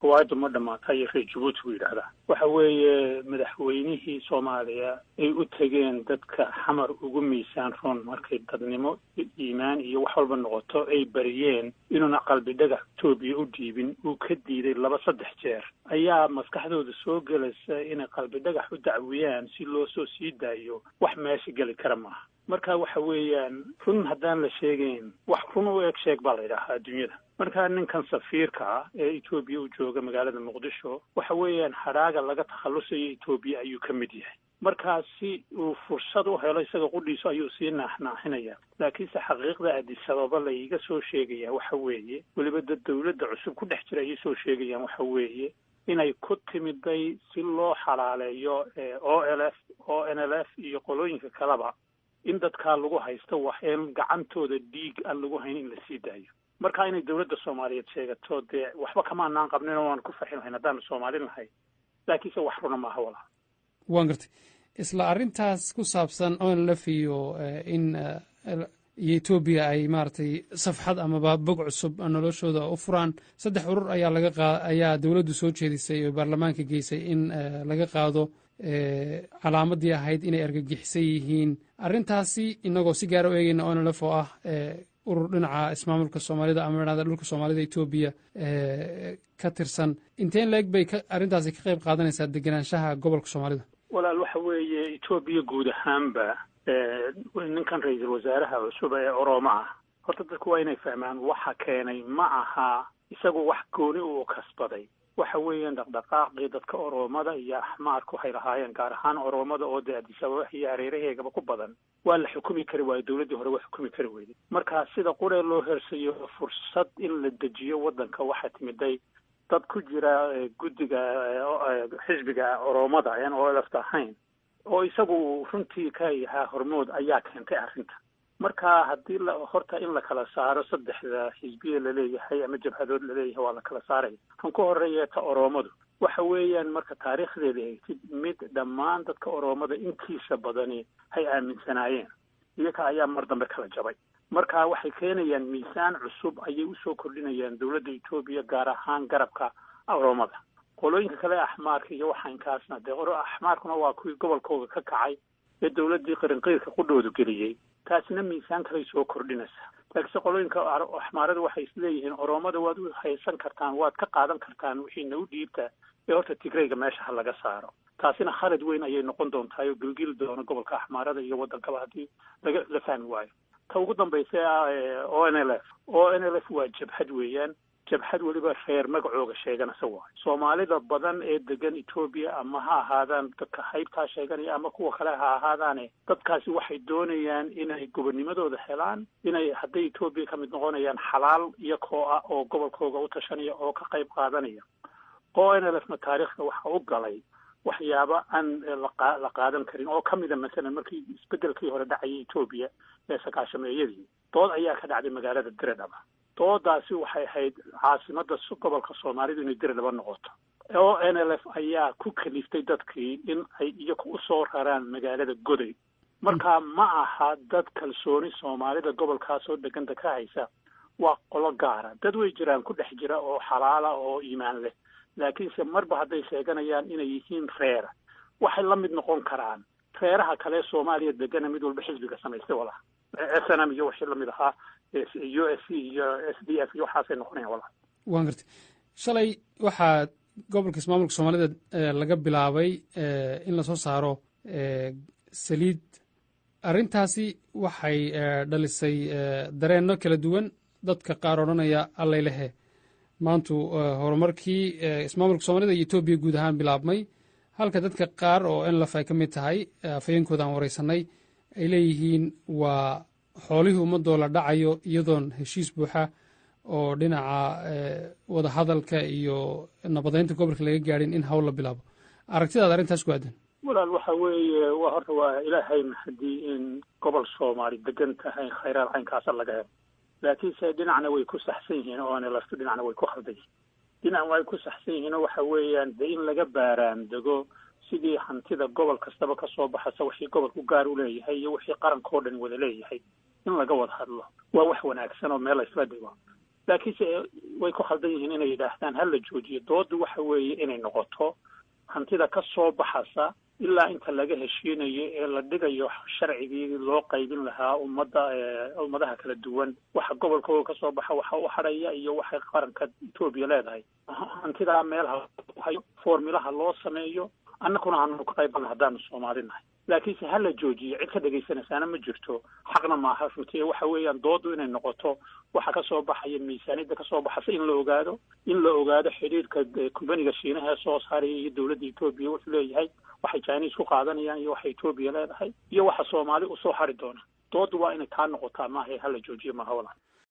waadu ma dhamaatay reer Djibouti u yiraahdaa waxa weeye madaxweynihii Soomaaliya ay u tageen dadka xamar ugu miisaan roon markay dadnimo iimaan iyo wax walba noqoto ay bariyeen inuu qalbi dhagax Itoobiya u dhiibin uu ka diiday 2-3 jeer ayaa maskaxdooda soo galaysa inay qalbi dhagax u dacwiyaan si loo soo sii daayo wax meesha gali kara maaha marka waxa weeyaan run haddaan la sheegayn wax run u eg sheeg baa la yidhaahaa adduunyada marka ninkan safiirka ah ee Itoobiya u jooga magaalada Muqdisho waxa weeyaan haraaga laga takhalusayo Itoobiya ayuu ka mid yahay markaasi uu fursad u helo isaga qudhiiso ayuu sii naaxinaya laakiinse xaqiiqda Addis Ababa la iga soo sheegaya waxa weeye waliba dawladda cusub ku dhex jira ay soo sheegayaan waxa weeye inay ku timiday si loo xalaaleeyo ONLF iyo qolooyinka kaleba in dadka lagu haysto wax een gacantooda dhiig aan lagu hayn in la sii daayo marka inay dawladda Soomaaliyeed sheegato de waxba kama aanan qabnin oo aan ku farxinahay haddaan Soomaaliyeed nahay laakiinse wax runa ma hawla waan gartay isla arintaas ku saabsan ONLF iyo in Ethiopia ay maartay safxad ama bog cusub noloshooda u furaan 3 urur ayaa dawladdu soo jeedisay oo baarlamaanka geysay in laga qaado calaamadii ahayd inay argagixisay yihiin arintaasi inagoo si gaar ah u eegayna ONLF oo ah urur dhinaca ismaamulka Soomaalida ama dhulka Soomaalida Ethiopia ka tirsan inteen leeg bay arintaasi ka qayb qaadanaysaa deganaanshaha gobolka Soomaalida walaal waxa weeye Ethiopia guud ahaanba ninkan ra'iisul wasaaraha cusub ee Oromo ah horta dadku waa inay fahmaan waxa keenay ma aha isagu wax gooni uu kasbaday waxa weeyaan dhaqdhaqaaqii dadka Oromada iyo Axmaarku waxay lahaayeen gaar ahaan Oromada oo Addis Ababa iyo hareeraheegaba ku badan waa la xukumi kari waayay dawladda hore wax xukumi kari weyday marka sida qore loo hersayo fursad in la dejiyo wadanka waxa timiday dad ku jira guddiga xisbiga Oromada oo laftahayn oo isagu runtii ka yahay hormood ayaa keentay arrinta marka haddii horta in la kala saaro 3 xisbiye la leeyahay ama jabhadood la leeyahay waa la kala saaray kan ku horeeya ta Oromadu waxa weeyaan marka taariikhdeeda ay mid dhammaan dadka Oromada intiisa badani hay aaminsanaayeen iyaga ayaa mar dambe kala jabay marka waxay keenayaan miisaan cusub ayay u soo kordhinayaan dawladda Itoobiya gaar ahaan garabka Oromada qolooyinka kale Axmaarka iyo waxaan kaasna Axmaarkuna waa kuwii gobolkooda ka kacay ee dawladdii qaranqeyrka qudhoodu geliyay taasina miisaan kale soo kordhinaysa laakiin qolooyinka Axmaarada waxay isleeyihiin Oromada waad u haysan kartaan waad ka qaadan kartaan wixii noo dhiibta ee horta Tigrayga meesha laga saaro taasina khalad weyn ayay noqon doontaa oo gilgil doona gobolka Axmaarada iyo wadankaba hadii la fahmi waayo ta ugu dambaysa ONLF waa jabhad weeyaan jabhad waliba reer magacooga sheeganaysa waa Soomaalida badan ee degan Ethiopia ama ha ahaadaan dadka haybta sheeganaya ama kuwa kale ha ahaadaan dadkaasi waxay doonayaan inay gobonimadooda helaan inay hadday Ethiopia ka mid noqonayaan xalaal iyo koox oo gobolkooda u tashanaya oo ka qayb qaadanaya ONLFna taariikhda waxa u galay waxyaabo aan la qaadan karin oo kamid ah mesela markii isbedelkii hore dhacay Ethiopia ee sagaashameeyadii dood ayaa ka dhacday magaalada Diradaba doodaasi waxay ahayd caasimada gobolka Soomaalida inay Diradaba noqoto ONLF ayaa ku kaliftay dadkii in ay iyagu u soo raraan magaalada Goday marka ma aha dad kalsooni Soomaalida gobolkaas oo deganta ka haysa waa qolo gaara dad way jiraan ku dhex jira oo xalaala oo iimaan leh laakiinse marba hadday sheeganayaan inay yihiin reer waxay la mid noqon karaan reeraha kale Soomaaliya degan mid walba xisbiga samaystay walaal SNM iyo wixii la mid ahaa USC iyo SDF iyo waxaasay noqonayaan walaal waan gartay shalay waxaa gobolka ismaamulka Soomaalida laga bilaabay in la soo saaro saliid arrintaasi waxay dhalisay dareenno kala duwan dadka qaar odhanaya allay lehe maantu horumarkii ismaamulka Soomaalida iyo Ethiopia guud ahaan bilaabmay halka dadka qaar oo NLF ay ka mid tahay afayeenkooda aan wareysanay ay leeyihiin waa xoolihii ummadoo la dhacayo iyadoon heshiis buuxa oo dhinaca wada hadalka iyo nabadeynta gobolka laga gaadhin in hawl la bilaabo aragtidaada arrintaas ku aadan walaal waxa weeye waa horta waa ilaahay haddii in gobol Soomaali degan tahay khayraad caynkaas laga helo laakiinse dhinacna way ku saxsan yihiin oo NLF dhinacna way ku khaldan yihiin dhinac way ku saxsan yihiin waxa weeyaan in laga baaraan dago sidii hantida gobol kastaba ka soo baxaysa wixii gobolku gaar u leeyahay iyo wixii qarankoo dhan wada leeyahay in laga wada hadlo waa wax wanaagsan oo meel isla dhigo laakiinse way ku khaldan yihiin inay yidhaahdaan hala joojiyo. doodu waxa weeye inay noqoto hantida ka soo baxasa ilaa inta laga heshiinayo ee la dhigayo sharcigii loo qaybin lahaa ummadaha kala duwan, waxa gobolkooda ka soo baxa, waxa u hadhaya iyo waxay qaranka Ethiopia leedahay. hantidaa meelaha hayo formulaha loo sameeyo, annaguna aanu ka qaybgalno haddaanu Soomaali nahay. laakiinse hala joojiyo, cid ka dhegaysanaysaana ma jirto, xaqna maaha runtii. waxa weeyaan doodu inay noqoto waxa ka soo baxaya miisaaniyadda ka soo baxasa in la ogaado xidhiirka kumbaniga Shiinaha ee soo saaraya iyo dowladda Ethiopia wuxuu leeyahay, waxay Chinese ku qaadanayaan iyo waxa Ethiopia leedahay iyo waxa Soomaali u soo hari doona. doodu waa inay taa noqotaa maaha hala joojiyo maaha walaal.